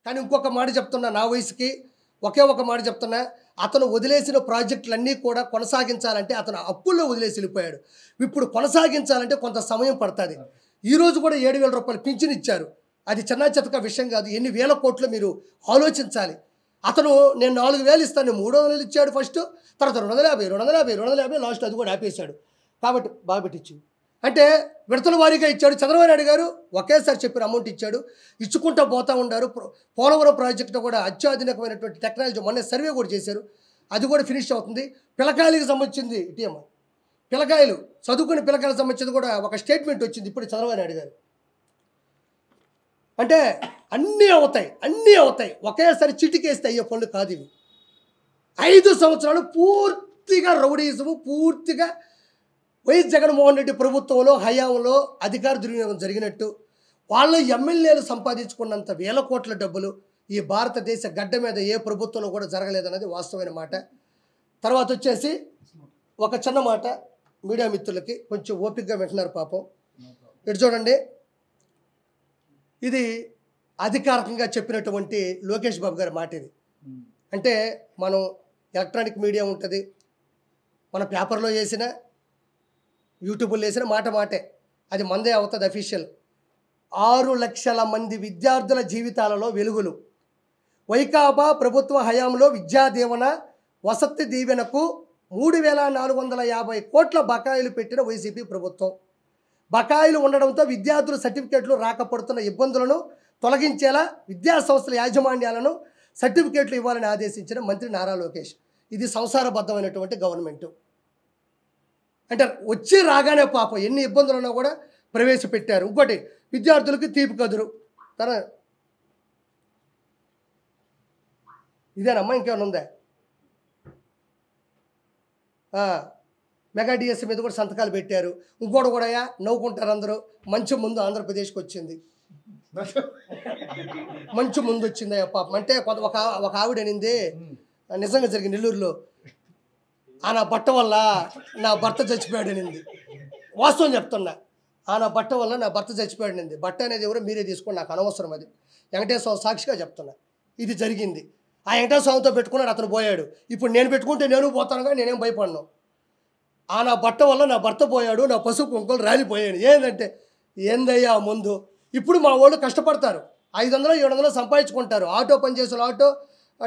కానీ ఇంకొక మాట చెప్తున్నా, నా వయసుకి ఒకే ఒక మాట చెప్తున్నా, అతను వదిలేసిన ప్రాజెక్టులన్నీ కూడా కొనసాగించాలంటే అతను అప్పుల్లో వదిలేసి వెళ్ళిపోయాడు. ఇప్పుడు కొనసాగించాలంటే కొంత సమయం పడుతుంది. ఈరోజు కూడా 7,000 రూపాయలు పింఛన్ ఇచ్చారు. అది చిన్న చితక విషయం కాదు. ఎన్ని వేల కోట్లు మీరు ఆలోచించాలి. అతను నేను 4,000 ఇస్తాను, 300 ఇచ్చాడు ఫస్ట్, తర్వాత 250 లాస్ట్ అది కూడా ఆపేశాడు. కాబట్టి బాగా పెట్టించు అంటే విడతల వారీగా ఇచ్చాడు. చంద్రబాబు నాయుడు గారు ఒకేసారి చెప్పిన అమౌంట్ ఇచ్చాడు, ఇచ్చుకుంటూ పోతూ ఉన్నారు. పోలవరం ప్రాజెక్టు కూడా అత్యాధునికమైనటువంటి టెక్నాలజీ మొన్న సర్వే కూడా చేశారు, అది కూడా ఫినిష్ అవుతుంది. పిల్లకాయలకు సంబంధించింది ఇటీఎం పిల్లకాయలు చదువుకునే పిల్లకాయలకు సంబంధించింది కూడా ఒక స్టేట్మెంట్ వచ్చింది ఇప్పుడు చంద్రబాబు నాయుడు గారు. అంటే అన్నీ అవుతాయి ఒకేసారి చిటికేస్తే అయ్యే పనులు కాదు ఇవి. 5 సంవత్సరాలు పూర్తిగా రౌడీజము, పూర్తిగా వైఎస్ జగన్మోహన్ రెడ్డి ప్రభుత్వంలో హయాంలో అధికార దుర్వినియోగం జరిగినట్టు, వాళ్ళ ఎమ్మెల్యేలు సంపాదించుకున్నంత వేల కోట్ల డబ్బులు ఈ భారతదేశ గడ్డ మీద ఏ ప్రభుత్వంలో కూడా జరగలేదన్నది వాస్తవమైన మాట. తర్వాత వచ్చేసి ఒక చిన్న మాట, మీడియా మిత్రులకి కొంచెం ఓపికగా వింటున్నారు పాపం. ఇటు చూడండి, ఇది అధికారికంగా చెప్పినటువంటి లోకేష్ బాబు గారి మాట ఇది. అంటే మనం ఎలక్ట్రానిక్ మీడియా ఉంటుంది, మన పేపర్లో వేసిన యూట్యూబ్లో వేసిన మాటే, అది మందే అవుతుంది అఫీషియల్. 6 లక్షల మంది విద్యార్థుల జీవితాలలో వెలుగులు. వైకాపా ప్రభుత్వ హయాంలో విద్యా దీవెన, వసతి దీవెనకు 3,450 కోట్ల బకాయిలు పెట్టిన వైసీపీ ప్రభుత్వం. బకాయిలు ఉండడంతో విద్యార్థుల సర్టిఫికేట్లు రాకపోతున్న ఇబ్బందులను తొలగించేలా విద్యా సంస్థల యాజమాన్యాలను సర్టిఫికేట్లు ఇవ్వాలని ఆదేశించిన మంత్రి నారా లోకేష్. ఇది సంసారబద్ధమైనటువంటి గవర్నమెంటు. అంటే వచ్చి రాగానే పాపం ఎన్ని ఇబ్బందులు ఉన్నా కూడా ప్రవేశపెట్టారు. ఇంకోటి విద్యార్థులకి తీపి కదురు తన ఇదేనమ్మా, ఇంకేమైనా ఉందా? మెగా డిఎస్సీ మీద కూడా సంతకాలు పెట్టారు. ఇంకోటి కూడా నవ్వుకుంటారు అందరూ, మంచి ముందు ఆంధ్రప్రదేశ్కి వచ్చింది, మంచి ముందు వచ్చిందయ్యా పాపం. అంటే ఒక ఆవిడ అనింది, నిజంగా జరిగింది నెల్లూరులో, నా బట్ట వల్ల నా భర్త చచ్చిపోయాడు అనింది. వాస్తవం చెప్తున్నా, నా బట్ట వల్ల నా భర్త చచ్చిపోయాడు అనింది. బట్ట అనేది ఎవరో మీరే తీసుకోండి, నాకు అనవసరం. అది వెంకటేశ్వర సాక్షిగా చెప్తున్నా, ఇది జరిగింది. ఆ వెంకటేశ్వర స్వామితో పెట్టుకున్నాడు, అతను పోయాడు. ఇప్పుడు నేను పెట్టుకుంటే నేను పోతానుగా, నేనేం భయపడను. నా బట్ట వల్ల నా భర్త పోయాడు, నా పసుపు కుంకులు రాలిపోయాడు. ఏంటంటే ఏందయ్యా ముందు. ఇప్పుడు మా వాళ్ళు కష్టపడతారు, 500-700 సంపాదించుకుంటారు. ఆటో పనిచేసే ఆటో,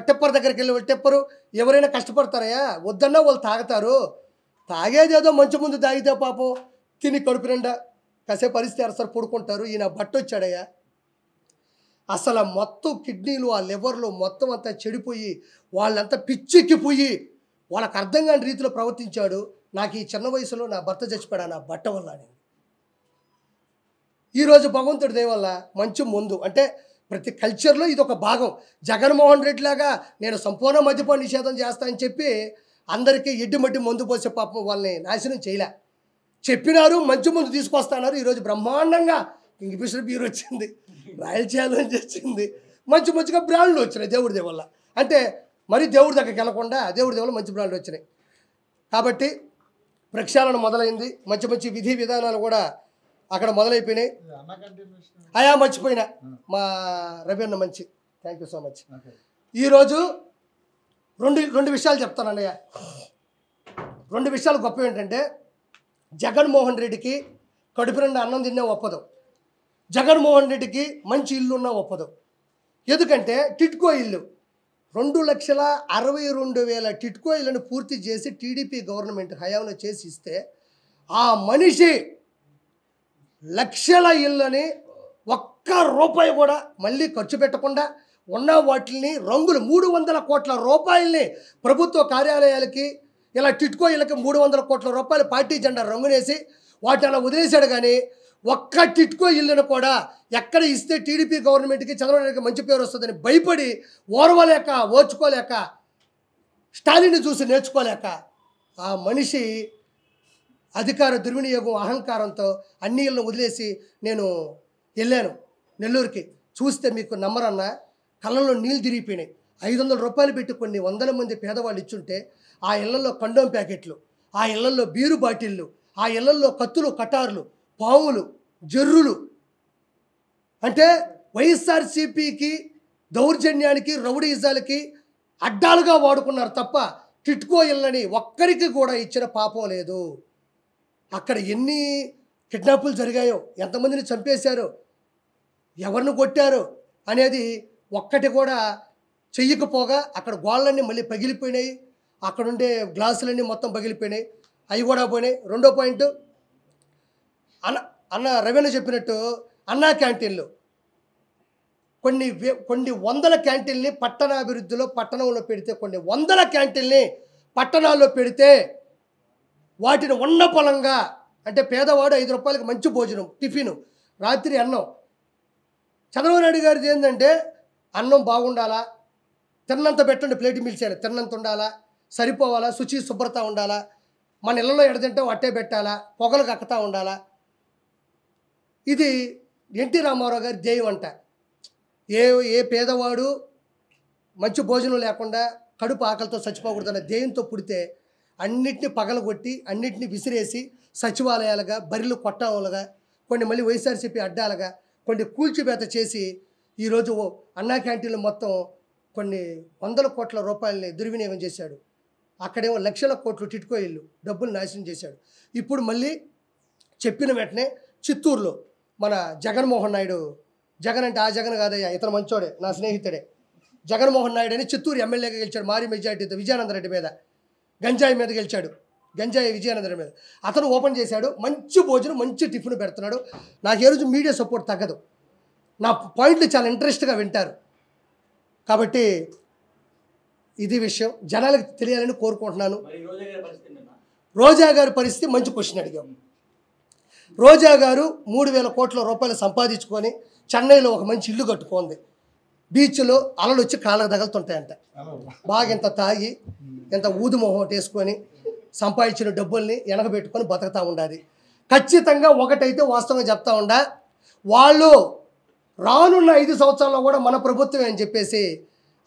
టిప్పర్ దగ్గరికి వెళ్ళి టిప్పరు, ఎవరైనా కష్టపడతారయ్యా. వద్దన్నా వాళ్ళు తాగుతారు. తాగేదేదో మంచి ముందు తాగితే పాపం తిని కడుపు నిండా కాసేపు పరిస్థితి అరసరి పడుకుంటారు. ఈయన బట్ట వచ్చాడయ్యా, అసలు మొత్తం కిడ్నీలు, ఆ లివర్లు మొత్తం అంతా చెడిపోయి వాళ్ళంతా పిచ్చెక్కిపోయి వాళ్ళకి అర్థం కాని రీతిలో ప్రవర్తించాడు. నాకు ఈ చిన్న వయసులో నా భర్త చచ్చిపోయాడు నా బట్ట వల్ల అని. ఈరోజు భగవంతుడి దయ వల్ల మంచి ముందు. అంటే ప్రతి కల్చర్లో ఇది ఒక భాగం. జగన్మోహన్ రెడ్డి లాగా నేను సంపూర్ణ మద్యపాన నిషేధం చేస్తా అని చెప్పి అందరికీ ఎడ్డిమడ్డి మందు పోసే పాపం వాళ్ళని నాశనం చేయలే. చెప్పినారు, మంచి ముందు తీసుకొస్తున్నారు. ఈరోజు బ్రహ్మాండంగా కింగ్ఫిషర్ బీర్ వచ్చింది, రాయల్ ఛాలెంజ్ వచ్చింది, మంచిగా బ్రాండ్లు వచ్చినాయి దేవుడి దయ వల్ల. అంటే మరి దేవుడి దగ్గరికి వెళ్ళకుండా దేవుడి దయ వల్ల మంచి బ్రాండ్లు వచ్చినాయి. కాబట్టి ప్రక్షాళన మొదలైంది, మంచి విధి విధానాలు కూడా అక్కడ మొదలైపోయినాయి. మర్చిపోయినా మా రవి అన్న మంచి, థ్యాంక్ యూ సో మచ్. ఈరోజు రెండు విషయాలు చెప్తాను అన్నయ్య. 2 విషయాలు గొప్ప ఏంటంటే, జగన్మోహన్ రెడ్డికి కడుపు నిండా అన్నం తిన్నా ఒప్పదు, జగన్మోహన్ రెడ్డికి మంచి ఇల్లు ఉన్నా ఒప్పదు. ఎందుకంటే టిట్కో ఇల్లు 2,62,000 టిట్కో ఇళ్ళను పూర్తి చేసి టీడీపీ గవర్నమెంట్ హయాంలో చేసి ఇస్తే, ఆ మనిషి లక్షల ఇళ్ళని ఒక్క రూపాయి కూడా మళ్ళీ ఖర్చు పెట్టకుండా ఉన్న వాటిని రంగులు 300 కోట్ల రూపాయలని ప్రభుత్వ కార్యాలయాలకి, ఇలా టిట్కో ఇళ్ళకి 300 కోట్ల రూపాయలు పార్టీ జెండా రంగునేసి వాటిని అలా వదిలేశాడు. కానీ ఒక్క టిట్కో ఇల్లును కూడా ఎక్కడ ఇస్తే టీడీపీ గవర్నమెంట్కి, చంద్రబాబు నాయుడుకి మంచి పేరు వస్తుందని భయపడి ఓర్చుకోలేక స్టాలిన్ని చూసి నేర్చుకోలేక ఆ మనిషి అధికార దుర్వినియోగం, అహంకారంతో అన్ని ఇళ్ళను వదిలేసి నేను వెళ్ళాను నెల్లూరుకి. చూస్తే మీకు నమ్మరన్నా, కళ్ళల్లో నీళ్ళు తిరిగిపోయినాయి. 500 రూపాయలు పెట్టి కొన్ని 100 మంది పేదవాళ్ళు ఇచ్చుంటే ఆ ఇళ్లలో కండోమ్ ప్యాకెట్లు, ఆ ఇళ్లలో బీరు బాటిళ్ళు, ఆ ఇళ్లలో కత్తులు, కటార్లు, పాములు, జర్రులు. అంటే వైఎస్ఆర్సీపీకి దౌర్జన్యానికి రౌడీజాలకి అడ్డాలుగా వాడుకున్నారు తప్ప టిట్కో ఇళ్ళని ఒక్కరికి కూడా ఇచ్చిన పాపం లేదు. అక్కడ ఎన్ని కిడ్నాపులు జరిగాయో, ఎంతమందిని చంపేశారో, ఎవరిని కొట్టారో అనేది ఒక్కటి కూడా చెయ్యకపోగా అక్కడ గోళ్ళన్నీ మళ్ళీ పగిలిపోయినాయి, అక్కడుండే గ్లాసులన్నీ మొత్తం పగిలిపోయినాయి, అవి కూడా పోయినాయి. రెండో పాయింట్, అన్న రవీణ చెప్పినట్టు అన్నా క్యాంటీన్లు కొన్ని వందల క్యాంటీన్ని పట్టణాభివృద్ధిలో పట్టణంలో పెడితే, కొన్ని వందల క్యాంటీన్ని పట్టణాల్లో పెడితే వాటిని ఉన్న పొలంగా, అంటే పేదవాడు 5 రూపాయలకి మంచి భోజనం, టిఫిను, రాత్రి అన్నం. చంద్రబాబు నాయుడు గారిది ఏంటంటే అన్నం బాగుండాలా, తిన్నంత పెట్టండి, ప్లేట్ మిల్చారు, తిన్నంత ఉండాలా, సరిపోవాలా, శుచి శుభ్రత ఉండాలా, మన ఇళ్ళలో ఎడదంటే అట్టే పెట్టాలా, పొగలు కక్కుతా ఉండాలా. ఇది ఎన్టీ రామారావు గారి ధ్యేయం అంట. ఏ పేదవాడు మంచి భోజనం లేకుండా కడుపు ఆకలితో చచ్చిపోకూడదన్న ధ్యేయంతో పుడితే అన్నిటిని పగలగొట్టి అన్నిటిని విసిరేసి సచివాలయాలుగా, బరిలు కొట్టాలుగా, కొన్ని మళ్ళీ వైఎస్ఆర్సీపీ అడ్డాలుగా, కొన్ని కూల్చివేత చేసి ఈరోజు అన్నా క్యాంటీన్లు మొత్తం కొన్ని వందల కోట్ల రూపాయలని దుర్వినియోగం చేశాడు. అక్కడేమో లక్షల కోట్లు టిట్కో ఇల్లు డబ్బులు నాశనం చేశాడు. ఇప్పుడు మళ్ళీ చెప్పిన వెంటనే చిత్తూరులో మన జగన్మోహన్ నాయుడు, జగన్ అంటే ఆ జగన్ కాదయ్యా, ఇతను మంచోడే, నా స్నేహితుడే, జగన్మోహన్ నాయుడు అని చిత్తూరు ఎమ్మెల్యేగా గెలిచాడు భారీ మెజార్టీతో, విజయానందరెడ్డి మీద, గంజాయి మీద గెలిచాడు, గంజాయి విజయానందరెడ్డి మీద. అతను ఓపెన్ చేశాడు, మంచి భోజనం మంచి టిఫిన్ పెడుతున్నాడు. నాకు ఏ రోజు మీడియా సపోర్ట్ తగ్గదు, నా పాయింట్లు చాలా ఇంట్రెస్ట్గా వింటారు. కాబట్టి ఇది విషయం జనాలకు తెలియాలని కోరుకుంటున్నాను. రోజా గారి పరిస్థితి మంచి క్వశ్చన్ అడిగాం. రోజా గారు 3,000 కోట్ల రూపాయలు సంపాదించుకొని చెన్నైలో ఒక మంచి ఇల్లు కట్టుకుంది. బీచ్లో అలలు వచ్చి కాళ్ళకు తగులుతుంటాయంట. బాగా ఇంత తాగి ఇంత ఊదుమొహం వేసుకొని సంపాదించిన డబ్బుల్ని వెనకబెట్టుకొని బతుకుతూ ఉండాలి. ఖచ్చితంగా ఒకటైతే వాస్తవంగా చెప్తా ఉండా, వాళ్ళు రానున్న 5 సంవత్సరాల్లో కూడా మన ప్రభుత్వం అని చెప్పేసి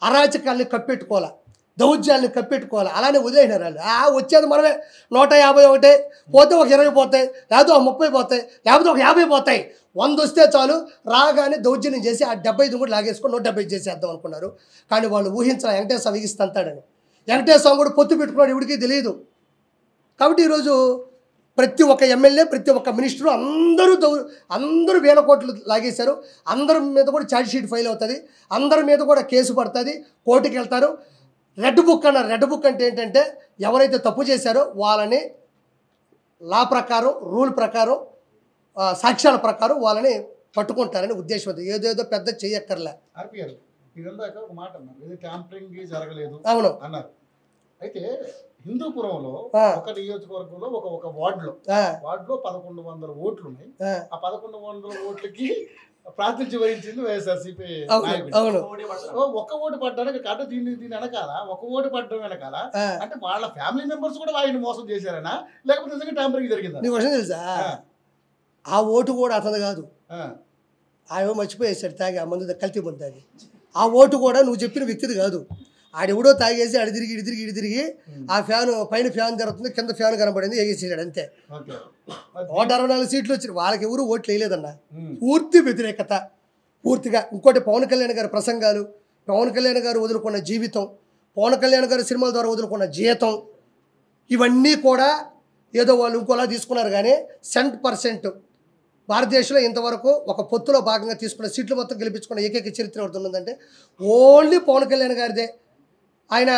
అరాచకాల్ని కప్పెట్టుకోవాలి, దౌర్జాన్ని కప్పెట్టుకోవాలి. అలానే వదిలేసినారు వాళ్ళు. వచ్చేది మనమే 151 పోతే ఒక 20 పోతాయి, లేకపోతే ఒక 30 పోతాయి, లేకపోతే ఒక 50 పోతాయి. 100 వస్తే చాలు, రాగానే దౌర్జన్యం చేసి ఆ 75 కూడా లాగేసుకొని 170 చేసేద్దాం అనుకున్నారు. కానీ వాళ్ళు ఊహించాలి వెంకటేశ్వర స్వామి ఇస్తాంతాడని. వెంకటేశ్వర స్వామి కూడా పొత్తు పెట్టుకున్నాడు, ఎవరికి తెలియదు. కాబట్టి ఈరోజు ప్రతి ఒక్క ఎమ్మెల్యే, ప్రతి ఒక్క మినిస్టరు అందరూ వేల కోట్లు లాగేశారు. అందరి మీద కూడా ఛార్జ్ షీట్ ఫైల్ అవుతుంది, అందరి మీద కూడా కేసు పడుతుంది, కోర్టుకి వెళ్తారు. రెడ్ బుక్ అన్నారు. రెడ్ బుక్ అంటే ఏంటంటే ఎవరైతే తప్పు చేశారో వాళ్ళని లా ప్రకారం, రూల్ ప్రకారం, సాక్ష్యాల ప్రకారం వాళ్ళని పట్టుకుంటారని ఉద్దేశం. ఏదేదో పెద్ద చెయ్యక్కర్లే. ఒక మాట అన్నారు, ఇది ట్యాంపరింగ్ జరగలేదు అవును అన్నారు. అయితే హిందూపురంలో ఒక నియోజకవర్గంలో ఒక వార్డులో 1100 ఓట్లు ఉన్నాయి. ఆ 1100 ఓట్లకి ప్రాతినిధ్యం వహించింది వైఎస్ఆర్సీపీ నాయకుడు. ఒక్క ఓటు పడ్డానికి కాదు, దీని వెనకాల ఒక ఓటు పడ్డం వెనకాల అంటే వాళ్ళ ఫ్యామిలీ మెంబర్స్ కూడా ఆయన మోసం చేశారనా, లేకపోతే నిజంగా ట్యాంపరింగ్ జరిగిందా? నీకు విషయం తెలుసా, ఆ ఓటు కూడా అతను కాదు, ఆయన మర్చిపోయేసాడు తాగి, ఆ మందు కల్తీ మందు తాగి. ఆ ఓటు కూడా నువ్వు చెప్పిన వ్యక్తిది కాదు. ఆడెవడో తాగేసి ఆడి తిరిగి ఆ ఫ్యాన్ పైన ఫ్యాన్ జరుగుతుంది, కింద ఫ్యాన్ కనబడింది, ఎగేసాడు అంతే. 164 సీట్లు వచ్చినాయి. వాళ్ళకి ఎవరు ఓట్లు వేయలేదన్న. పూర్తి వ్యతిరేకత, పూర్తిగా. ఇంకోటి పవన్ కళ్యాణ్ గారి ప్రసంగాలు, పవన్ కళ్యాణ్ గారు వదులుకున్న జీవితం, పవన్ కళ్యాణ్ గారి సినిమాల ద్వారా వదులుకున్న జీతం, ఇవన్నీ కూడా ఏదో వాళ్ళు ఇంకోలా తీసుకున్నారు. కానీ 100% భారతదేశంలో ఇంతవరకు ఒక పొత్తులో భాగంగా తీసుకున్న సీట్లు మొత్తం గెలిపించుకున్న ఏకైక చరిత్ర అవుతుందంటే ఓన్లీ పవన్ కళ్యాణ్ గారిదే. ఆయన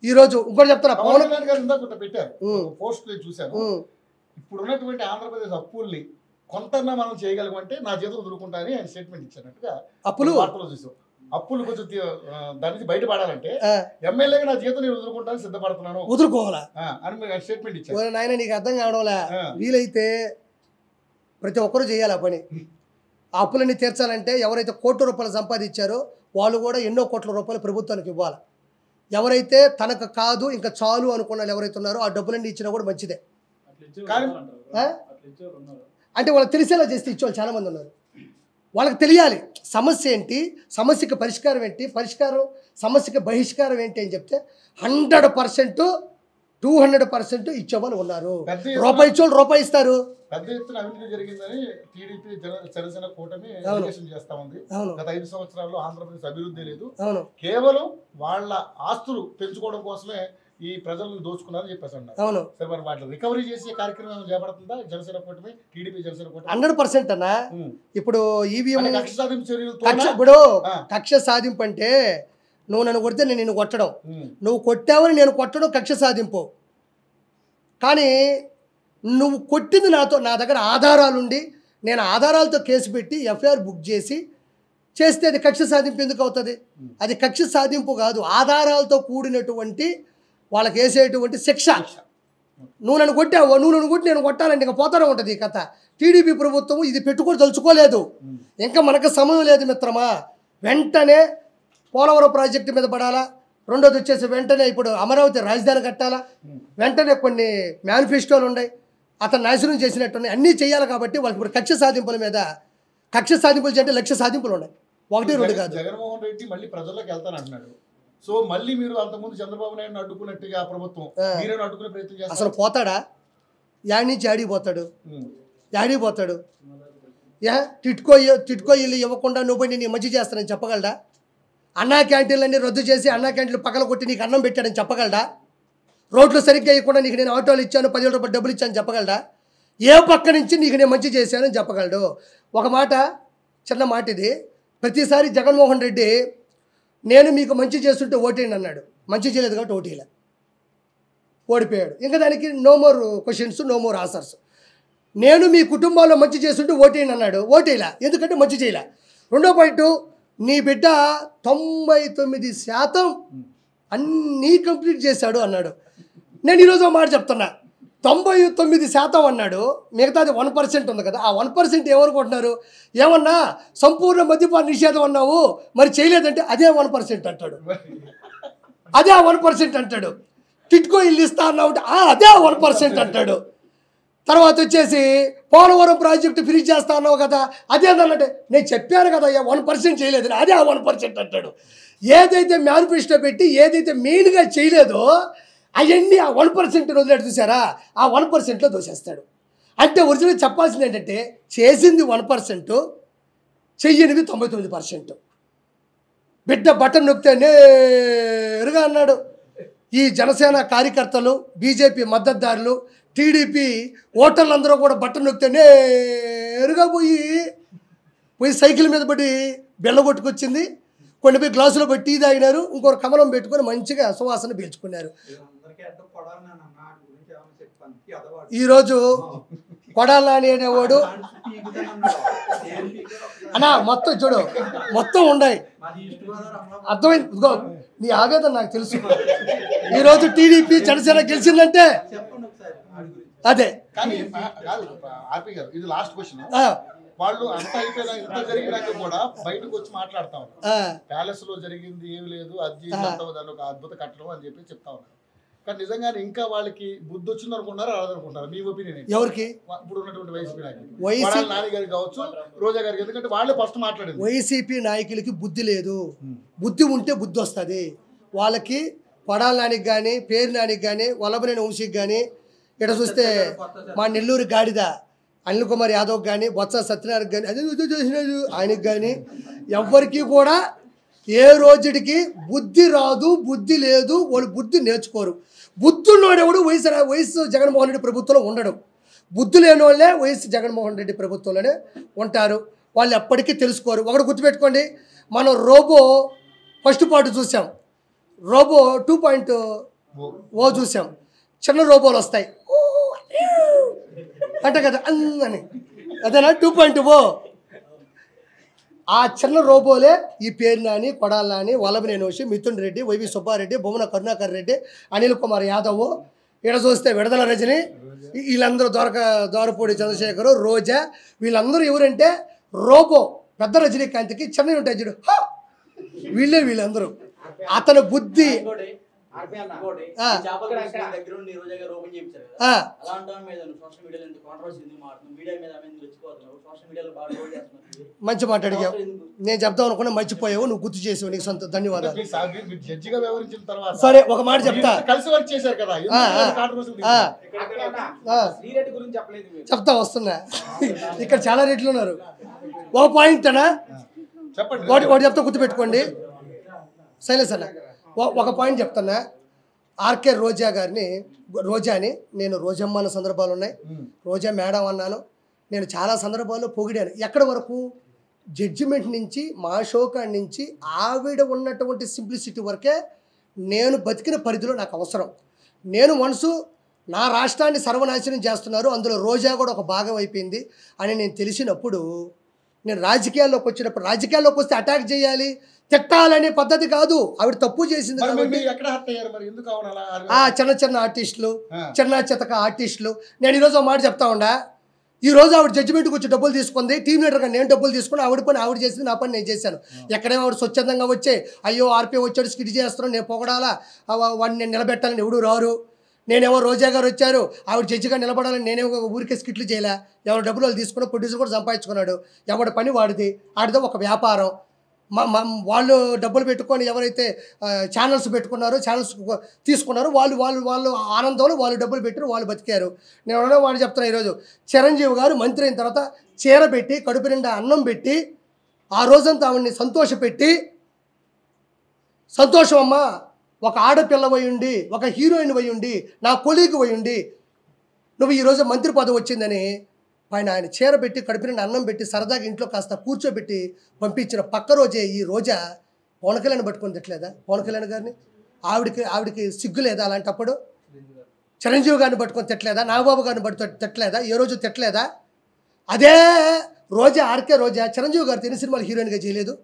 ఈరోజు ఇంకోటి చెప్తున్నా, పవన్ కళ్యాణ్ గారు ఇందాక పెట్టారు పోస్ట్ చూశాను, ఇప్పుడు ఉన్నటువంటి ఆంధ్రప్రదేశ్ అప్పుల్ని కొంతన్నా మనం చేయగలమంటే నా చేతులు వదులుకుంటా అని ఆయన స్టేట్మెంట్ ఇచ్చినట్టుగా వార్తలు చూసాం. అప్పులు కొంచెం దాని నుంచి బయటపడాలంటే ఎమ్మెల్యేగా నా చేతులు నేను వదులుకుంటాను, సిద్ధపడుతున్నాను, వదులుకోవాలా అని స్టేట్మెంట్ ఇచ్చారు. నాయన నీకు అర్థం కావడంలా, వీలైతే ప్రతి ఒక్కరూ చేయాలి ఆ పని. ఆ అప్పులన్నీ తీర్చాలంటే ఎవరైతే కోట్ల రూపాయలు సంపాదించారో వాళ్ళు కూడా ఎన్నో కోట్ల రూపాయలు ప్రభుత్వానికి ఇవ్వాలి. ఎవరైతే తనకు కాదు ఇంకా చాలు అనుకున్న ఎవరైతే ఉన్నారో ఆ డబ్బులన్నీ ఇచ్చినా కూడా మంచిదే. అంటే వాళ్ళకి తెలిసేలా చేస్తే ఇచ్చేవాళ్ళు చాలామంది ఉన్నారు. వాళ్ళకి తెలియాలి సమస్య ఏంటి, సమస్యకి పరిష్కారం ఏంటి, సమస్యకి బహిష్కారం ఏంటి అని చెప్తే 100% 200% ఇచ్చేవాళ్ళు ఉన్నారు. రూపాయి ఇచ్చేవాళ్ళు రూపాయి ఇస్తారు. పెద్ద ఎత్తున అవినీతి జరిగిందని టీడీపీ జనసేన కూటమి అలిగేషన్ చేస్తా ఉంది. గత 5 సంవత్సరాల్లో ఆంధ్రప్రదేశ్ అభివృద్ధి లేదు, కేవలం వాళ్ళ ఆస్తులు పెంచుకోవడం కోసమే ఈ ప్రజలను దోచుకున్నారని చెప్పేసి అన్నారు. సరే, మరి వాటిని రికవరీ చేసే కార్యక్రమం చేపడుతుందా జనసేన కూటమి, టీడీపీ జనసేన కూటమి? 100% అన్నా. ఇప్పుడు ఈవీఎం కక్ష సాధింపు చర్యలు, ఇప్పుడు కక్ష సాధింపు అంటే నువ్వు నన్ను కొడితే నేను నిన్ను కొట్టడం, నువ్వు కొట్టావని నేను కొట్టడం కక్ష సాధింపు. కానీ నువ్వు కొట్టింది నా దగ్గర ఆధారాలుండి నేను ఆధారాలతో కేసు పెట్టి ఎఫ్ఐఆర్ బుక్ చేస్తే అది కక్ష సాధింపు ఎందుకు అవుతుంది? అది కక్ష సాధింపు కాదు, ఆధారాలతో కూడినటువంటి వాళ్ళకి వేసేటువంటి శిక్ష. నువ్వు నన్ను కొట్టావు, నువ్వు నన్ను కొట్టి నేను కొట్టాలంటే ఇంకా పోతానే ఉంటుంది ఈ కథ. టీడీపీ ప్రభుత్వం ఇది పెట్టుకొని తలుచుకోలేదు, ఇంకా మనకు సమయం లేదు మిత్రమా. వెంటనే పోలవరం ప్రాజెక్టు మీద పడాలా, రెండోది వచ్చేసి వెంటనే ఇప్పుడు అమరావతి రాజధాని కట్టాలా, వెంటనే కొన్ని మేనిఫెస్టోలు ఉన్నాయి అతను నాశనం చేసినట్టున్నాయి, అన్నీ చేయాలి. కాబట్టి వాళ్ళకి ఇప్పుడు కక్ష సాధింపుల మీద, కక్ష సాధింపులు అంటే లక్ష సాధింపులు ఉన్నాయి, 1 2 కాదు. జగన్మోహన్ రెడ్డి మళ్ళీ ప్రజల్లోకి వెళ్తానంటున్నాడు. సో మళ్ళీ మీరు అంతకుముందు చంద్రబాబు నాయుడు అడ్డుకున్నట్టుగా ప్రభుత్వం మీరేమో అడ్డుకునే ప్రయత్నం చేస్తారు. అసలు పోతాడా? యాడి నుంచి ఆడిపోతాడు? టిట్కో ఇల్లు ఇవ్వకుండా నువ్వు నేను మంచి చేస్తానని చెప్పగలడా? అన్నా క్యాంటీన్లన్నీ రద్దు చేసి అన్నా క్యాంటీన్లు పక్కన కొట్టి నీకు అన్నం పెట్టాడని చెప్పగలడా? రోడ్లు సరిగ్గా ఇవ్వకుండా నీకు నేను ఆటోలు ఇచ్చాను, 10,000 రూపాయలు డబ్బులు ఇచ్చాను చెప్పగలడా? ఏ పక్క నుంచి నీకు నేను మంచి చేశానని చెప్పగలడు? ఒక మాట, చిన్న మాట ఇది, ప్రతిసారి జగన్మోహన్ రెడ్డి నేను మీకు మంచి చేస్తుంటే ఓటేయండి అన్నాడు, మంచి చేయలేదు కాబట్టి ఓటేయలే, ఓడిపోయాడు. ఇంకా దానికి no more questions, no more answers. నేను మీ కుటుంబాల్లో మంచి చేస్తుంటే ఓటేయండి అన్నాడు, ఓటేయలే, ఎందుకంటే మంచి చేయలే. రెండో పాయింట్, నీ బిడ్డ 99% అన్నీ కంప్లీట్ చేశాడు అన్నాడు. నేను ఈరోజు మాట చెప్తున్నా, 99% అన్నాడు, మిగతాది 1% ఉంది కదా, ఆ 1% ఏమనుకుంటున్నారు? ఏమన్నా సంపూర్ణ మద్యపాన నిషేధం అన్నావు, మరి చేయలేదంటే అదే 1% అంటాడు, అదే 1% అంటాడు. టిట్కో ఇల్లు ఇస్తా అన్నావు అంటే అదే 1% అంటాడు. తర్వాత వచ్చేసి పోలవరం ప్రాజెక్టు ఫ్రీజ్ చేస్తా అన్నావు కదా, అదేంటంటే నేను చెప్పాను కదా 1% చేయలేదని, అదే 1% అంటాడు. ఏదైతే మేనిఫెస్టో పెట్టి ఏదైతే మెయిన్గా చేయలేదో అవన్నీ ఆ 1% వదిలేడు చూసారా, ఆ 1%లో దోసేస్తాడు. అంటే ఒరిజినల్ చెప్పాల్సింది ఏంటంటే చేసింది 1%, చెయ్యనివి 99%. బిడ్డ బటన్ నొక్కితే నేరుగా అన్నాడు. ఈ జనసేన కార్యకర్తలు, బీజేపీ మద్దతుదారులు, టీడీపీ ఓటర్లందరూ కూడా బటన్ నొక్కితే నేరుగా పోయి సైకిల్ మీద పడి బెల్ల కొట్టుకొచ్చింది, కొన్ని పోయి గ్లాసులో పెట్టి టీ తాగినారు, ఇంకొక కమలం పెట్టుకొని మంచిగా సువాసన పీల్చుకున్నారు. ఈరోజు కొడాలి అనేవాడు అన్నా మొత్తం చూడు, మొత్తం ఉన్నాయి, అర్థమైంది. ఇదిగో నీ ఆవేదన నాకు తెలుసు. ఈరోజు టీడీపీ జనసేన గెలిచిందంటే అదే. కానీ ఆర్పి గారు, ఇది లాస్ట్ క్వశ్చన్. వాళ్ళు అంతా అయిపోయినా ఇంత జరిగినాక కూడా బయటకు వచ్చి మాట్లాడుతా ఉన్నారు, ప్యాలెస్ లో జరిగింది ఏమి లేదు, అది దాని ఒక అద్భుత కట్టడం అని చెప్పి చెప్తా ఉన్నారు. కానీ నిజంగానే ఇంకా వాళ్ళకి బుద్ధి వచ్చింది అనుకుంటారా రాదనుకుంటారా? మీ ఒపీనియన్ ఎవరికి? ఇప్పుడు ఉన్నటువంటి వైసీపీ నాయకులు, నాని గారికి కావచ్చు, రోజా గారికి, ఎందుకంటే వాళ్ళే ఫస్ట్ మాట్లాడేది. వైసీపీ నాయకులకి బుద్ధి లేదు. బుద్ధి ఉంటే బుద్ధి వస్తుంది వాళ్ళకి. కొడాలి నానికి కానీ, పేరు నానికి కానీ, వల్లభనేని వంశీకి కానీ, ఇక్కడ చూస్తే మా నెల్లూరు గాడిద అనిల్ కుమార్ యాదవ్ కానీ, బొత్స సత్యనారాయణ కానీ, అదే చేసినాడు ఆయనకి కానీ, ఎవరికి కూడా ఏ రోజుడికి బుద్ధి రాదు, బుద్ధి లేదు, వాళ్ళు బుద్ధి నేర్చుకోరు. బుద్ధున్నోడెవడు వైఎస్ జగన్మోహన్ రెడ్డి ప్రభుత్వంలో ఉండడు. బుద్ధి లేని వాళ్ళే వైఎస్ జగన్మోహన్ రెడ్డి ప్రభుత్వంలోనే ఉంటారు. వాళ్ళు ఎప్పటికీ తెలుసుకోరు. ఒకటి గుర్తుపెట్టుకోండి, మనం రోబో ఫస్ట్ పార్ట్ చూసాం, రోబో 2.0 చూసాం. చిన్న రోబోలు వస్తాయి అంటే కదా అని, అదేనా 2.0. ఆ చిన్న రోబోలే ఈ పేరు నాని, కొడాలి నాని, వల్లభనేని వంశీ, మిథున్ రెడ్డి, వైవి సుబ్బారెడ్డి, బొమ్మన కరుణాకర్ రెడ్డి, అనిల్ కుమార్ యాదవ్, ఇక్కడ చూస్తే విడుదల రజని, వీళ్ళందరూ దోరపూడి చంద్రశేఖరు, రోజా, వీళ్ళందరూ ఎవరంటే రోబో. పెద్ద రజనీకాంత్కి చిన్నవి ఉంటాయి చూడు, వీళ్ళందరూ. అతని బుద్ధి మంచి మాట అడిగావు. నేను చెప్తాం అనుకున్నా మర్చిపోయావు, నువ్వు గుర్తు చేసావు, నీకు సొంత ధన్యవాదాలు. సరే ఒక మాట చెప్తా, చెప్తా వస్తున్నా. ఇక్కడ చాలా రేట్లు ఉన్నారు. ఒక పాయింట్ అన్నా ఒకటి చెప్తా, గుర్తుపెట్టుకోండి. శైలేష్ అన్న ఒక పాయింట్ చెప్తున్నా. ఆర్కే రోజా గారిని, రోజాని నేను రోజమ్మ అన్న సందర్భాలు ఉన్నాయి, రోజా మేడం అన్నాను. నేను చాలా సందర్భాల్లో పొగిడాను. ఎక్కడి వరకు జడ్జిమెంట్ నుంచి, మా షోకాడి నుంచి ఆవిడ ఉన్నటువంటి సింప్లిసిటీ వరకే నేను బతికిన పరిధిలో నాకు అవసరం. నేను మనసు నా రాష్ట్రాన్ని సర్వనాశనం చేస్తున్నారు, అందులో రోజా కూడా ఒక భాగం అయిపోయింది అని నేను తెలిసినప్పుడు, నేను రాజకీయాల్లోకి వచ్చినప్పుడు, రాజకీయాల్లోకి వస్తే అటాక్ చేయాలి, తిట్టాలనే పద్ధతి కాదు. ఆవిడ తప్పు చేసింది కాబట్టి చిన్న చిన్న ఆర్టిస్టులు, చిన్న చితక ఆర్టిస్టులు. నేను ఈరోజు ఒక మాట చెప్తా ఉండా, ఈరోజు ఆవిడ జడ్జిమెంట్కి వచ్చి డబ్బులు తీసుకుంది, టీం లీడర్గా నేను డబ్బులు తీసుకుని, ఆవిడ పని ఆవిడ చేసింది, నా పని నేను చేశాను. ఎక్కడేమో ఆవిడ స్వచ్ఛందంగా వచ్చే అయ్యో ఆర్పీ వచ్చాడు స్కిట్ చేస్తున్నాను, నేను పొగడాలా, వాడిని నేను నిలబెట్టాలని ఎవడు రారు. నేనేమో రోజా గారు వచ్చారు, ఆవిడ జడ్జిగా నిలబడాలని నేనేమో ఊరికే స్కిట్లు చేయలే. ఎవరు డబ్బులు వాళ్ళు తీసుకున్న ప్రొడ్యూసర్ కూడా సంపాదించుకున్నాడు, ఎవడి పని వాడిది, ఆడిదో ఒక వ్యాపారం. వాళ్ళు డబ్బులు పెట్టుకొని ఎవరైతే ఛానల్స్ పెట్టుకున్నారో, ఛానల్స్ తీసుకున్నారో వాళ్ళు ఆనందంలో వాళ్ళు డబ్బులు పెట్టారు, వాళ్ళు బతికారు. నేను వాళ్ళు చెప్తున్నా, ఈరోజు చిరంజీవి గారు మంత్రి అయిన తర్వాత చీర పెట్టి, కడుపు నిండా అన్నం పెట్టి, ఆ రోజంతా ఆవిడ్ని సంతోషపెట్టి, సంతోషం అమ్మ ఒక ఆడపిల్ల ఉండి, ఒక హీరోయిన్ ఉండి, నా కొలీగ్ ఉండి, నువ్వు ఈరోజు మంత్రి పదవి వచ్చిందని ఆయన చీర పెట్టి, కడుపు నిండా అన్నం పెట్టి, సరదాగా ఇంట్లో కాస్త కూర్చోబెట్టి పంపించిన పక్క రోజే ఈ రోజా పవన్ కళ్యాణ్ పట్టుకొని తిట్టలేదా? పవన్ కళ్యాణ్ గారిని ఆవిడికి సిగ్గు లేదా? అలాంటప్పుడు చిరంజీవి గారిని పట్టుకొని తిట్టలేదా? నాగబాబు గారిని పట్టుకొని తిట్టలేదా? ఏ రోజు తిట్టలేదా? అదే రోజా, ఆర్కే రోజా చిరంజీవి గారితో ఎన్ని సినిమాలు హీరోయిన్గా చేయలేదు?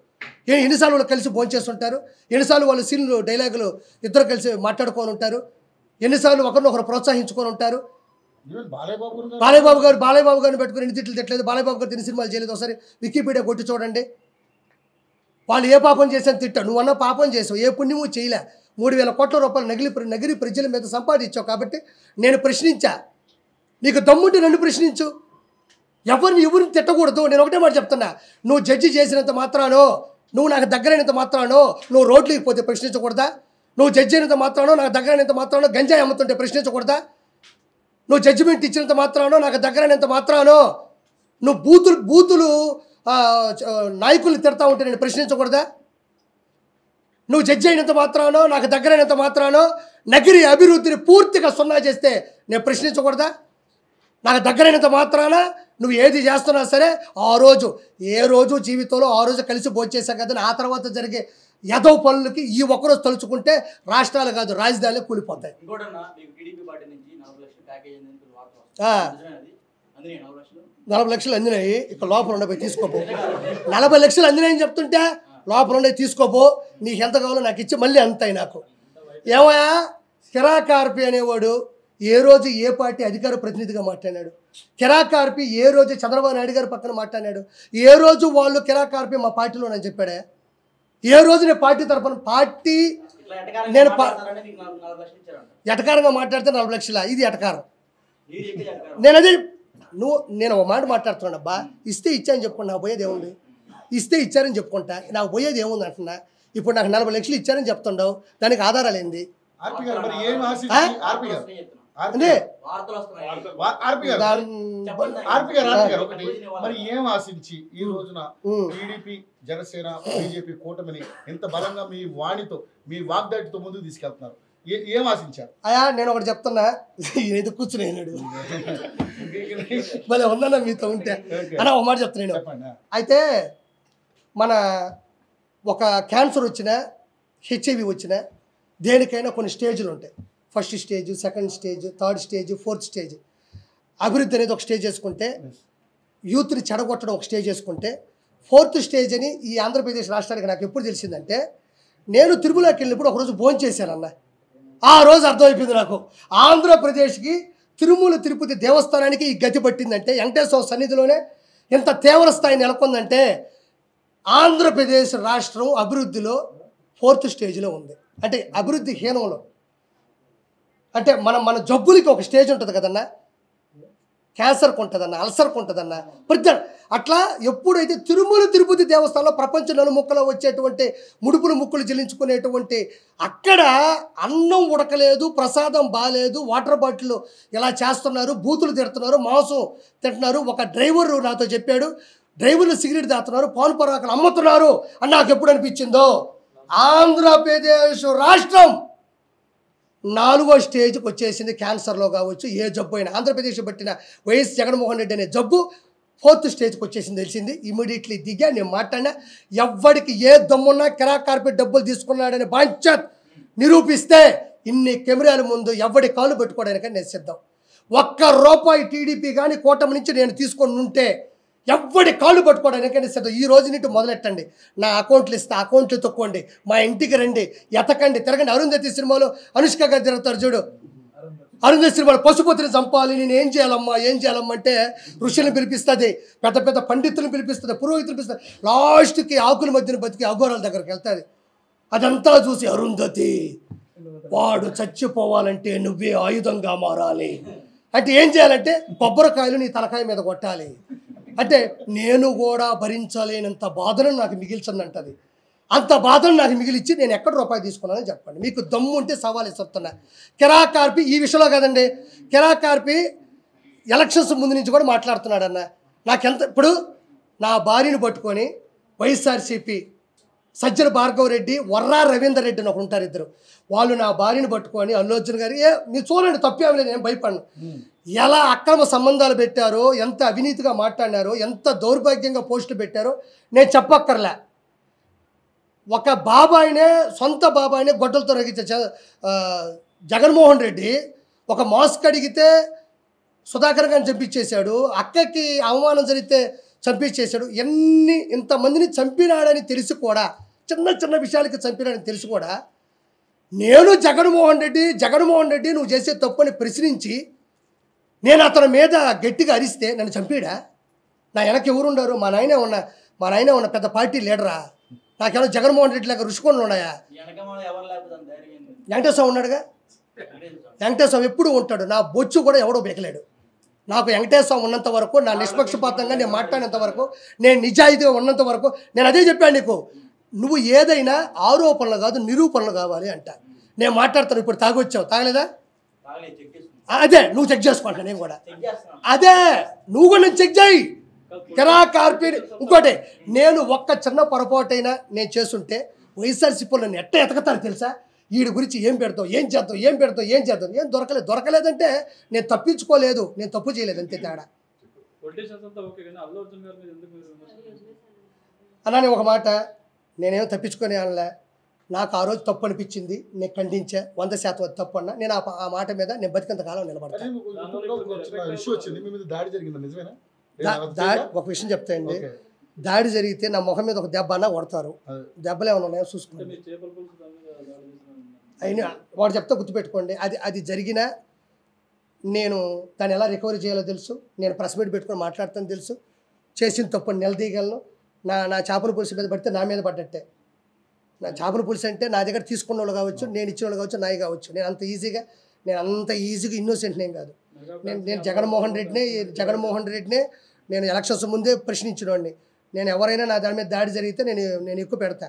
ఎన్నిసార్లు వాళ్ళు కలిసి భోంచేస్తుంటారు, ఎన్నిసార్లు వాళ్ళు సీన్లు డైలాగులు ఇద్దరు కలిసి మాట్లాడుకొని ఉంటారు, ఎన్నిసార్లు ఒకరినొకరు ప్రోత్సహించుకొని ఉంటారు. బాలయ్యబాబు గారిని పెట్టుకుని ఎన్ని తిట్లు తిట్టలేదు? బాలయ్యబాబు గారు ఎన్ని సినిమాలు చేయలేదు? ఒకసారి వికీపీడియా కొట్టి చూడండి. వాళ్ళు ఏ పాపం చేశాను తిట్టారు, నువ్వన్నా పాపం చేసావు, ఏ పుణ్యము చేయలే. 3,000 కోట్ల రూపాయలు నగిరి ప్రజల మీద సంపాదించావు. కాబట్టి నేను ప్రశ్నించా, నీకు దమ్ముంటే నన్ను ప్రశ్నించు, ఎవరిని తిట్టకూడదు. నేను ఒకటే మాట చెప్తున్నా, నువ్వు జడ్జి చేసినంత మాత్రానో, నువ్వు నాకు దగ్గరైనంత మాత్రానో నువ్వు రోడ్లకి పోతే ప్రశ్నించకూడదా? నువ్వు జడ్జి అయినంత మాత్రానో, నాకు దగ్గరైనంత మాత్రానో గంజాయి అమ్ముతుంటే ప్రశ్నించకూడదా? నువ్వు జడ్జిమెంట్ ఇచ్చినంత మాత్రానో, నాకు దగ్గరైనంత మాత్రానో నువ్వు బూతులు నాయకుల్ని తిడతా ఉంటే నేను ప్రశ్నించకూడదా? నువ్వు జడ్జి అయినంత మాత్రానో, నాకు దగ్గరైనంత మాత్రానో నగిరి అభివృద్ధిని పూర్తిగా సున్నా చేస్తే నేను ప్రశ్నించకూడదా? నాకు దగ్గరైనంత మాత్రాన నువ్వు ఏది చేస్తున్నా సరే ఏ రోజు జీవితంలో ఆ రోజు కలిసి భోంచేసాం కదా, ఆ తర్వాత జరిగే యదవ పనులకి ఈ ఒక్కరోజు తలుచుకుంటే రాష్ట్రాలు కాదు రాజధానులు కూలిపోతాయి. 40 లక్షలు అందినాయి, ఇక్కడ లోపల ఉండబోయి తీసుకోపో. 40 లక్షలు అందినాయని చెప్తుంటే లోపల ఉండే తీసుకోపో, నీకు ఎంత కావాలో నాకు ఇచ్చి మళ్ళీ అంతాయి నాకు. ఏమయ్యా కిరాకార్పి అనేవాడు ఏ రోజు ఏ పార్టీ అధికార ప్రతినిధిగా మాట్లాడాడు? కిరాకార్పి ఏ రోజు చంద్రబాబు నాయుడు గారి పక్కన మాట్లాడాడు? ఏ రోజు వాళ్ళు కిరాకార్పి మా పార్టీలో నన్ను చెప్పాడా? ఏ రోజు నేను పార్టీ తరఫున నేను ఎటకారంగా మాట్లాడితే 40 లక్షల ఇది ఎటకారం. నేను ఒక మాట మాట్లాడుతున్నాను అబ్బా, ఇస్తే ఇచ్చాను చెప్పుకుంటా, నాకు పోయేది ఏముంది? ఇస్తే ఇచ్చారని చెప్పుకుంటా, నాకు పోయేది ఏముంది అంటున్నా. ఇప్పుడు నాకు 40 లక్షలు ఇచ్చారని చెప్తుండవు, దానికి ఆధారాలు ఏంది? మరి ఏం ఆశించి ఈ రోజున టీడీపీ జనసేన బీజేపీ కూటమిని ఇంత బలంగా మీ వాణితో, మీ వాగ్దాటితో ముందుకు తీసుకెళ్తున్నారు? ఏం ఆశించారు? అయ్యా నేను ఒకటి చెప్తున్నా, ఇది కూర్చున్నాడు మళ్ళీ ఉందన్నా మీతో ఉంటే అన్నా ఒక మాట చెప్తున్నాను. అయితే మన ఒక క్యాన్సర్ వచ్చినా, హెచ్ఐవి వచ్చినా, దేనికైనా కొన్ని స్టేజ్లు ఉంటాయి. First stage, second stage, third stage, fourth stage. అభివృద్ధి అనేది ఒక స్టేజ్ చేసుకుంటే, యూత్ని చెడగొట్టడం ఒక స్టేజ్ చేసుకుంటే, ఫోర్త్ స్టేజ్ అని ఈ ఆంధ్రప్రదేశ్ రాష్ట్రానికి నాకు ఎప్పుడు తెలిసిందంటే, నేను తిరుమలకి వెళ్ళినప్పుడు ఒకరోజు భోంచేశానన్న. ఆ రోజు అర్థమైపోయింది నాకు, ఆంధ్రప్రదేశ్కి తిరుమల తిరుపతి దేవస్థానానికి ఈ గతి పట్టిందంటే, వెంకటేశ్వర సన్నిధిలోనే ఇంత తీవ్ర స్థాయి నెలకొందంటే, ఆంధ్రప్రదేశ్ రాష్ట్రం అభివృద్ధిలో 4th స్టేజ్లో ఉంది. అంటే అభివృద్ధి హీనంలో అంటే మన జబ్బులకి ఒక స్టేజ్ ఉంటుంది కదన్నా, క్యాన్సర్కి ఉంటుందన్న, అల్సర్కి ఉంటుందన్న, ప్రతి అట్లా ఎప్పుడైతే తిరుమల తిరుపతి దేవస్థానంలో ప్రపంచ నలుముక్కలో వచ్చేటువంటి ముడుపులు ముక్కులు చెల్లించుకునేటువంటి అక్కడ అన్నం ఉడకలేదు, ప్రసాదం బాగాలేదు, వాటర్ బాటిల్ ఇలా చేస్తున్నారు, బూతులు తిడుతున్నారు, మాంసం తింటున్నారు. ఒక డ్రైవరు నాతో చెప్పాడు, డ్రైవర్లు సిగరెట్ తాగుతున్నారు, పాలు పరాకులు అమ్ముతున్నారు అని నాకు ఎప్పుడు అనిపించిందో ఆంధ్రప్రదేశ్ రాష్ట్రం 4వ స్టేజ్కి వచ్చేసింది. క్యాన్సర్లో కావచ్చు, ఏ జబ్బు అయినా ఆంధ్రప్రదేశ్ పట్టిన వైఎస్ జగన్మోహన్ రెడ్డి అనే జబ్బు 4th స్టేజ్కి వచ్చేసింది తెలిసింది. ఇమీడియట్లీ దిగా నేను మాట్లాడినా, ఎవ్వడికి ఏ దమ్మున్నా కిరా కార్పెట్ డబ్బులు తీసుకున్నాడని బాంచత్ నిరూపిస్తే ఇన్ని కెమెరాల ముందు ఎవడి కాలు పెట్టుకోవడానికి నేను సిద్ధం. ₹1 టీడీపీ కానీ కూటమి నుంచి నేను తీసుకొని ఉంటే ఎవ్వడి కాళ్ళు పట్టుకోవడానికైనా సిద్ధం. ఈ రోజు నుండి మొదలెట్టండి, నా అకౌంట్లు ఇస్తా, అకౌంట్లు తొక్కోండి, మా ఇంటికి రండి, ఎతకండి, తిరగండి. అరుంధతి సినిమాలో అనుష్క గారు తిరుగుతారు చూడు, అరుంధతి సినిమాలో పశుపతిని చంపాలి, నేను ఏం చేయాలమ్మా అంటే ఋషులను పిలిపిస్తుంది, పెద్ద పెద్ద పండితులను పిలిపిస్తుంది, పురోహితులు పిలుస్తుంది, లాస్ట్కి ఆకుల మధ్యన బతికి అఘోరాల దగ్గరికి వెళ్తుంది. అదంతా చూసి అరుంధతి వాడు చచ్చిపోవాలంటే నువ్వే ఆయుధంగా మారాలి అంటే ఏం చేయాలంటే కొబ్బరికాయలు నీ తలకాయ మీద కొట్టాలి అంటే నేను కూడా భరించలేనంత బాధను నాకు మిగిల్చిందంటది. అంత బాధను నాకు మిగిలిచ్చి నేను ఎక్కడ రూపాయి తీసుకున్నానని చెప్పండి. మీకు దమ్ము ఉంటే సవాల్ ఇస్తున్నా. కిరా కార్పి ఈ విషయంలో కదండి, కిరా కార్పి ఎలక్షన్స్ ముందు నుంచి కూడా మాట్లాడుతున్నాడు అన్న. నాకెంత ఇప్పుడు నా భార్యను పట్టుకొని వైఎస్ఆర్సీపీ సజ్జల భార్గవ రెడ్డి, వర్రా రవీందర్ రెడ్డి అని ఒకరు ఉంటారు, ఇద్దరు. వాళ్ళు నా భార్యను పట్టుకొని అల్లు అర్జున్ గారు మీరు చూడండి తప్పేమీ లేదు, నేను భయపడను, ఎలా అక్రమ సంబంధాలు పెట్టారో, ఎంత అవినీతిగా మాట్లాడినారో, ఎంత దౌర్భాగ్యంగా పోస్టులు పెట్టారో నేను చెప్పక్కర్లే. ఒక బాబాయినే, సొంత బాబాయినే గొడ్డలతో రగించే జగన్మోహన్ రెడ్డి ఒక మాస్క్ అడిగితే సుధాకర్ గారిని చంపించేశాడు, అక్కకి అవమానం జరిగితే చంపించేశాడు. ఇంతమందిని చంపినాడని తెలిసి కూడా, చిన్న చిన్న విషయాలకి చంపినాడని తెలిసి కూడా నేను జగన్మోహన్ రెడ్డి నువ్వు చేసే తప్పని ప్రశ్నించి నేను అతని మీద గట్టిగా అరిస్తే నన్ను చంపాడా? నా వెనక ఎవరుండారు? మా నాయనే ఉన్న పెద్ద పార్టీ లీడరా? నాకేమో జగన్మోహన్ రెడ్డి లాగా రుషికొండలు ఉన్నాయా? వెంకటేశ్వర ఉన్నాడుగా, వెంకటేశ్వర ఎప్పుడు ఉంటాడు, నా బొచ్చు కూడా ఎవడో బెకలేడు. నాకు వెంకటేశ్వర ఉన్నంత వరకు, నా నిష్పక్షపాతంగా నేను మాట్లాడినంత వరకు, నేను నిజాయితీగా ఉన్నంత వరకు, నేను అదే చెప్పాను నీకు, నువ్వు ఏదైనా ఆరోపణలు కాదు నిరూపణలు కావాలి అంట. నేను మాట్లాడతాను. ఇప్పుడు తాగొచ్చావు, తాగలేదా? అదే నువ్వు చెక్ చేసుకుంటా, నేను కూడా అదే, నువ్వు కూడా నేను చెక్ చేయి. కిరా కార్పొరేట్ ఇంకోటి, నేను ఒక్క చిన్న పొరపాటైనా నేను చేస్తుంటే వైఎస్ఆర్సీపీలో నన్ను ఎట్ట ఎతకతారు తెలుసా? వీడి గురించి ఏం పెడతావు, ఏం చేద్దాం, ఏం దొరకలేదంటే నేను తప్పించుకోలేదు, నేను తప్పు చేయలేదు, అంతే తేడా. అన్నా ఒక మాట, నేనేమో తప్పించుకొని అనలే, నాకు ఆ రోజు తప్పు అనిపించింది, నేను ఖండించా, 100% అది తప్పు అన్నా. నేను ఆ మాట మీద నేను బతికంత కాలం నిలబడతాను. ఒక విషయం చెప్తాయండి, దాడి జరిగితే నా ముఖం మీద ఒక దెబ్బ అన్నా కొడతారు, దెబ్బలు ఏమైనా ఉన్నాయో చూసుకోండి. అయినా వాడు చెప్తే గుర్తుపెట్టుకోండి, అది జరిగినా నేను దాన్ని ఎలా రికవరీ చేయాలో తెలుసు, నేను ప్రెస్ మీట్ పెట్టుకొని మాట్లాడతాను తెలుసు, చేసిన తప్పు నిలదీయగలను. నా చేపల పులుసు మీద పడితే నా మీద పడ్డట్టే. నా చేపల పులుసు అంటే నా దగ్గర తీసుకున్న వాళ్ళు కావచ్చు, నేను ఇచ్చిన వాళ్ళు కావచ్చు, నాయి కావచ్చు. నేను అంత ఈజీగా ఇన్నోసెంట్ నేను కాదు. నేను జగన్మోహన్ రెడ్డినే నేను ఎలక్షన్స్ ముందే ప్రశ్నించినవాడిని. నేను ఎవరైనా నా దాని మీద దాడి జరిగితే నేను ఎక్కువ పెడతా.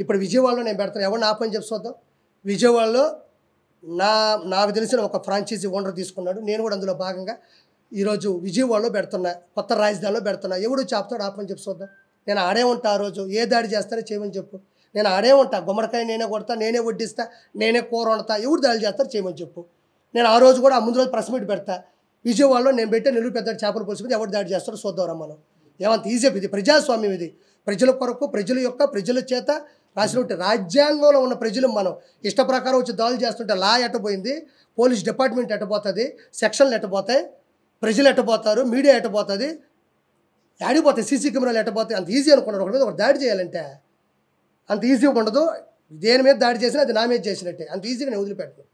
ఇప్పుడు విజయవాడలో నేను పెడతాను, ఎవరు నా పని చెప్పి చూద్దాం. విజయవాడలో నాకు తెలిసిన ఒక ఫ్రాంచైజీ ఓనర్ తీసుకున్నాడు, నేను కూడా అందులో భాగంగా ఈరోజు విజయవాడలో పెడుతున్నా, కొత్త రాజధానిలో పెడుతున్నా. ఎవడు చెప్తాడు ఆ పని చెప్పి చూద్దాం. నేను ఆడే ఉంటా, ఆ రోజు ఏ దాడి చేస్తారో చేయమని చెప్పు, నేను ఆడే ఉంటా. గుమ్మడికాయ నేనే కొడతా, నేనే వడ్డిస్తా, నేనే కూర వండుతా, ఎవరు దాడి చేస్తారో చేయమని చెప్పు. నేను ఆ రోజు కూడా ముందు రోజు ప్రెస్ మీట్ పెడతా. విజయవాడలో నేను పెట్టే నెల్లూరు పెద్ద చేపల పులుసు మీద ఎవరు దాడి చేస్తారో చూద్దాం మనం. ఏమంత ఈజీ, ఇది ప్రజాస్వామ్యం, ఇది ప్రజల కొరకు, ప్రజల చేత రాసినట్టు రాజ్యాంగంలో ఉన్న ప్రజలు మనం ఇష్ట ప్రకారం వచ్చి దాడులు చేస్తుంటే లా ఎట్టబోయింది, పోలీస్ డిపార్ట్మెంట్ ఎట్టబోతుంది, సెక్షన్లు ఎట్టబోతాయి, ప్రజలు ఎట్టబోతారు, మీడియా ఎట్టబోతుంది, ఆడిపోతాయి, సీసీ కెమెరాలు ఎట్టబోతాయి. అంత ఈజీ అనుకున్నాడు. ఒకటి మీద ఒక దాడి చేయాలంటే అంత ఈజీగా ఉండదు. దేని మీద దాడి చేసినా అది నా మీద చేసినట్టే, అంత ఈజీగా నేను వదిలిపెట్టను.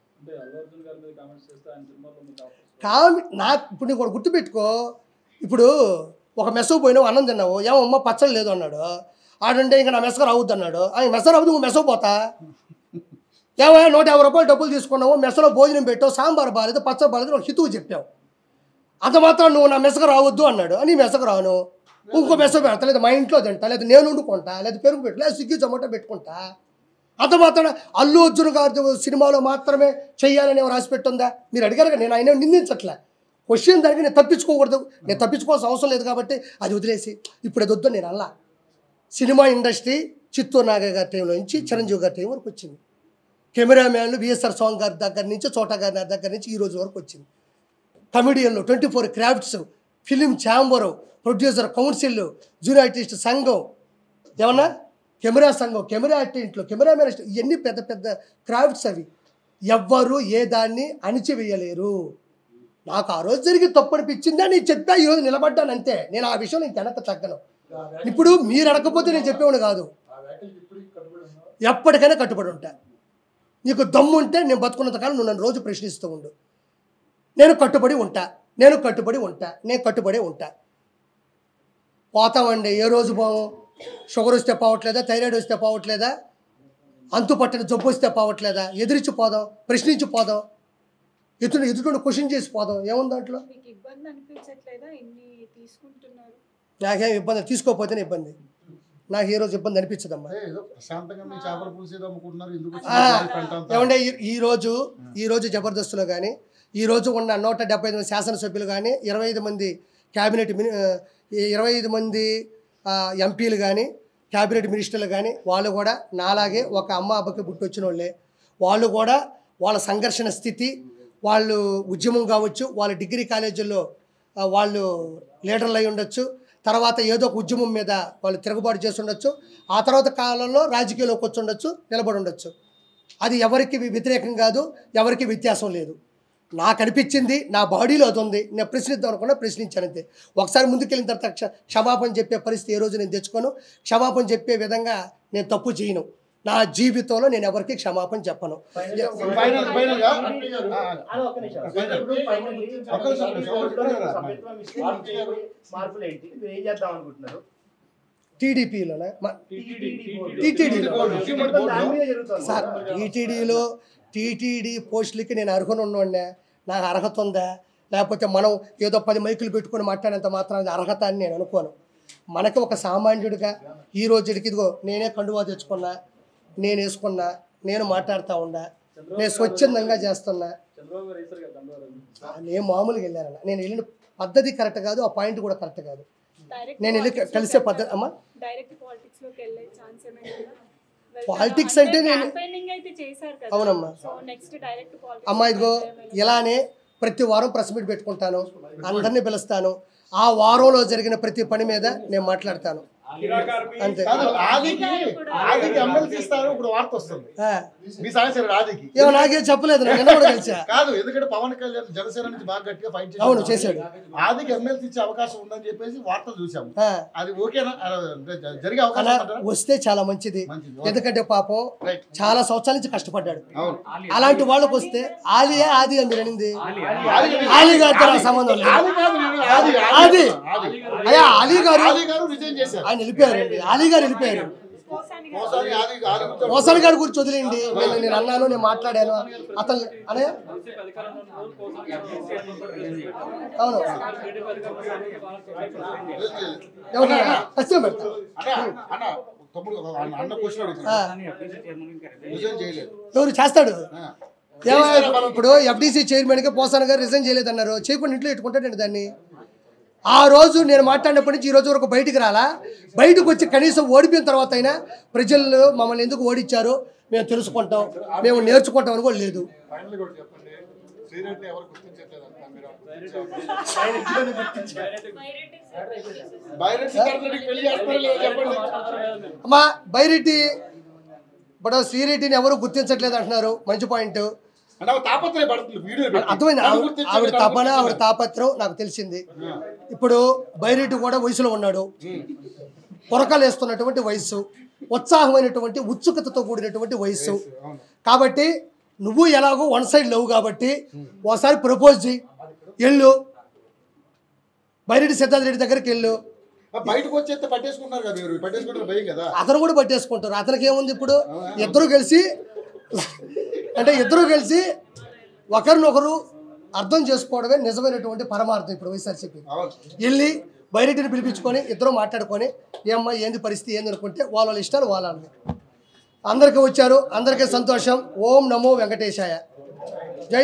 నాకు ఇప్పుడు నీకు ఒకటి గుర్తుపెట్టుకో, ఇప్పుడు ఒక మెస్సు పోయినావు, అన్నం తిన్నావు, ఏమమ్మా పచ్చడి లేదు అన్నాడు, ఆడంటే ఇంకా నా మెస్స రావద్దు అన్నాడు. ఆయన మెస్స రావద్దు, నువ్వు మెస్స పోతా, ఏమయ్యా 150 రూపాయలు డబ్బులు తీసుకున్నావు, మెసలో భోజనం పెట్టావు, సాంబార్ బాగాలేదు, పచ్చ బాగాలేదు, ఒక హితువు చెప్పావు. అంత మాత్రం నువ్వు నా మెసకు రావద్దు అన్నాడు. అని మెసకు రాను, ఇంకో మెస పెడతా, లేదా మా ఇంట్లో తింటా, లేదా నేను వండుకుంటా, లేదా పెరుగు పెట్టు, లేదా స్విగ్గీ జొమాటో పెట్టుకుంటా. అంత మాత్రం అల్లు అర్జున్ గారి సినిమాలో మాత్రమే చెయ్యాలని రాసి పెట్టుందా? మీరు అడిగారు కదా, నేను ఆయన నిందించట్లే. క్వశ్చన్ దానికి నేను తప్పించుకోకూడదు, నేను తప్పించుకోవాల్సిన అవసరం లేదు కాబట్టి అది వదిలేసి ఇప్పుడు అది వద్దు. నేను అలా సినిమా ఇండస్ట్రీ చిత్తూరు నాగయ్య గారి టైంలో నుంచి చిరంజీవి గారి టైం వరకు వచ్చింది. కెమెరామ్యాన్లు విఎస్ఆర్ స్వామి గారి దగ్గర నుంచి, చోటా గారి దగ్గర నుంచి ఈ రోజు వరకు వచ్చింది. కమెడియన్లు, 24 crafts, film chamber, producer council, junior artist సంఘం, ఏమన్నా కెమెరా సంఘం, కెమెరా ఆర్టిస్టులు, కెమెరామెన్, ఇవన్నీ పెద్ద పెద్ద క్రాఫ్ట్స్. అవి ఎవ్వరూ ఏ దాన్ని అణిచివేయలేరు. నాకు ఆ రోజు జరిగి తప్పు అనిపించిందా నేను చెప్పా, ఈరోజు నిలబడ్డాను అంతే. నేను ఆ విషయం నేను వెనక్కి తగ్గను. ఇప్పుడు మీరు అడగకపోతే నేను చెప్పేవాడు కాదు, ఎప్పటికైనా కట్టుబడి ఉంటా. నీకు దమ్ము ఉంటే నేను బతుకున్నంత కాలం నువ్వు నన్ను రోజు ప్రశ్నిస్తూ ఉండు. నేను కట్టుబడి ఉంటా, నేను కట్టుబడి ఉంటా, నేను కట్టుబడి ఉంటా. పోతామండి, ఏ రోజు పోము. షుగర్ వస్తే పోవట్లేదా, థైరాయిడ్ వస్తే పోవట్లేదా, అంతు పట్టిన జబ్బు వస్తే పోవట్లేదా, ఎదిరించి పోదాం, ప్రశ్నించి పోదాం, ఎదుటి క్వశ్చన్ చేసి పోదాం. ఏముంది దాంట్లో? నాకేం ఇబ్బంది, తీసుకోకపోతేనే ఇబ్బంది. నాకు ఏ రోజు ఇబ్బంది అనిపించదమ్మా. ఏమంటే ఈరోజు జబర్దస్త్లో కానీ, ఈరోజు ఉన్న 175 శాసనసభ్యులు కానీ, 25 మంది క్యాబినెట్ 25 మంది ఎంపీలు కానీ, క్యాబినెట్ మినిస్టర్లు కానీ, వాళ్ళు కూడా నాలాగే ఒక అమ్మ అబ్బకి పుట్టొచ్చిన వాళ్ళే. వాళ్ళు కూడా వాళ్ళ సంఘర్షణ స్థితి, వాళ్ళు ఉద్యమం కావచ్చు, వాళ్ళ డిగ్రీ కాలేజీల్లో వాళ్ళు లీడర్లు అయి ఉండొచ్చు, తర్వాత ఏదో ఒక ఉద్యమం మీద వాళ్ళు తిరుగుబాటు చేసి ఉండొచ్చు, ఆ తర్వాత కాలంలో రాజకీయాల్లోకి వచ్చి ఉండొచ్చు, నిలబడి ఉండొచ్చు. అది ఎవరికి వ్యతిరేకం కాదు, ఎవరికి వ్యత్యాసం లేదు. నాకు అనిపించింది, నా బాడీలో అది ఉంది, నేను ప్రశ్నిద్దాం అనుకున్నా, ప్రశ్నించాను అంతే. ఒకసారి ముందుకెళ్ళిన తర్వాత క్షమాపణ చెప్పే పరిస్థితి ఏ రోజు నేను తెచ్చుకోను. క్షమాపణ చెప్పే విధంగా నేను తప్పు చేయను. నా జీవితంలో నేను ఎవరికి క్షమాపణ చెప్పను. టీడీపీలోనే సార్, టీటీడీ పోస్టులకి నేను అర్హుని ఉన్నోడినే. నాకు అర్హత ఉందా? లేకపోతే మనం ఏదో 10 మైకులు పెట్టుకుని మాట్లాడేంత మాత్రం అర్హత అని నేను అనుకోను. మనకి ఒక సామాన్యుడిగా ఈ రోజుకి ఇదిగో నేనే కండువా తెచ్చుకున్నా, నేను వేసుకున్నా, నేను మాట్లాడుతూ ఉన్నా, నేను స్వచ్ఛందంగా చేస్తున్నా. నేను మామూలుగా వెళ్ళానన్నా, నేను వెళ్ళిన పద్ధతి కరెక్ట్ కాదు, ఆ పాయింట్ కూడా కరెక్ట్ కాదు. నేను వెళ్ళి కలిసే పద్ధతి అమ్మా. పాలిటిక్స్ అంటే నేను అవునమ్మా అమ్మా, ఇదిగో ఇలానే ప్రతి వారం ప్రెస్ మీట్ పెట్టుకుంటాను, అందరినీ పిలుస్తాను. ఆ వారంలో జరిగిన ప్రతి పని మీద నేను మాట్లాడతాను అంతే. ఏమో నాకేం చెప్పలేదు, నేను కూడా కలిసా. కాదు, ఎందుకంటే పవన్ కళ్యాణ్ జనసేన నుంచి బాగా గట్టిగా ఫైట్ చేశాడు. అవును చేశాడు. ఆదికి ఎమ్మెల్సీ ఇచ్చే అవకాశం ఉందని చెప్పేసి వార్తలు చూసాము. అది ఓకేనా? జరిగే అవకాశం వస్తే చాలా మంచిది. ఎందుకంటే పాపం చాలా సంవత్సరాల నుంచి కష్టపడ్డాడు. అలాంటి వాళ్ళకి వస్తే ఆలియా ఆది అని మీరు అనింది, ఆలీ గారితో సంబంధం లేదు. ఆది అయ్యా అలీ గారు రిజైన్ చేశారు, ఆయన వెళ్ళిపోయారండి. అలీ గారు వెళ్ళిపోయారు. మోసాలి గారి గురించి వదిలేండి, నేను అన్నాను, నేను మాట్లాడాను. అతను అనే అవును ఎవరు చేస్తాడు? ఇప్పుడు ఎఫ్డీసీ చైర్మన్గా పోసాన గారు రిజైన్ చేయలేదన్నారు, చేయకుండా ఇంట్లో పెట్టుకుంటాడండి దాన్ని. ఆ రోజు నేను మాట్లాడినప్పటి నుంచి ఈ రోజు వరకు బయటికి రాలా. బయటకు వచ్చి కనీసం ఓడిపోయిన తర్వాత అయినా ప్రజలు మమ్మల్ని ఎందుకు ఓడించారో మేము తెలుసుకుంటాం, మేము నేర్చుకుంటాం అని కూడా లేదు. అమ్మా బైరెడ్డి ఇప్పుడు శ్రీరెడ్డిని ఎవరు గుర్తించట్లేదు అంటున్నారు, మంచి పాయింట్. అర్థమైంది, ఆవిడ తపన ఆవిడ తాపత్రం నాకు తెలిసింది. ఇప్పుడు బైరెడ్డి కూడా వయసులో ఉన్నాడు, పొరకలు వేస్తున్నటువంటి వయసు, ఉత్సాహమైనటువంటి ఉత్సుకతతో కూడినటువంటి వయసు. కాబట్టి నువ్వు ఎలాగో వన్ సైడ్ లేవు కాబట్టి ఒకసారి ప్రపోజ్ చేయి, వెళ్ళు బైరెడ్డి సిద్ధార్థ రెడ్డి దగ్గరికి వెళ్ళు. బయటకు వచ్చేస్తే పట్టేసుకుంటారు కదా, అతను కూడా పట్టేసుకుంటారు. అతనికి ఏముంది, ఇప్పుడు ఇద్దరు కలిసి అంటే ఇద్దరు కలిసి ఒకరినొకరు అర్థం చేసుకోవడమే నిజమైనటువంటి పరమార్థం. ఇప్పుడు వైఎస్ఆర్సీపీ వెళ్ళి బయటిని పిలిపించుకొని ఇద్దరు మాట్లాడుకొని ఏమ్మా ఏంది పరిస్థితి ఏంది అనుకుంటే వాళ్ళ ఇష్టాలు వాళ్ళని అందరికీ వచ్చారు. అందరికీ సంతోషం. ఓం నమో వెంకటేశాయ. జై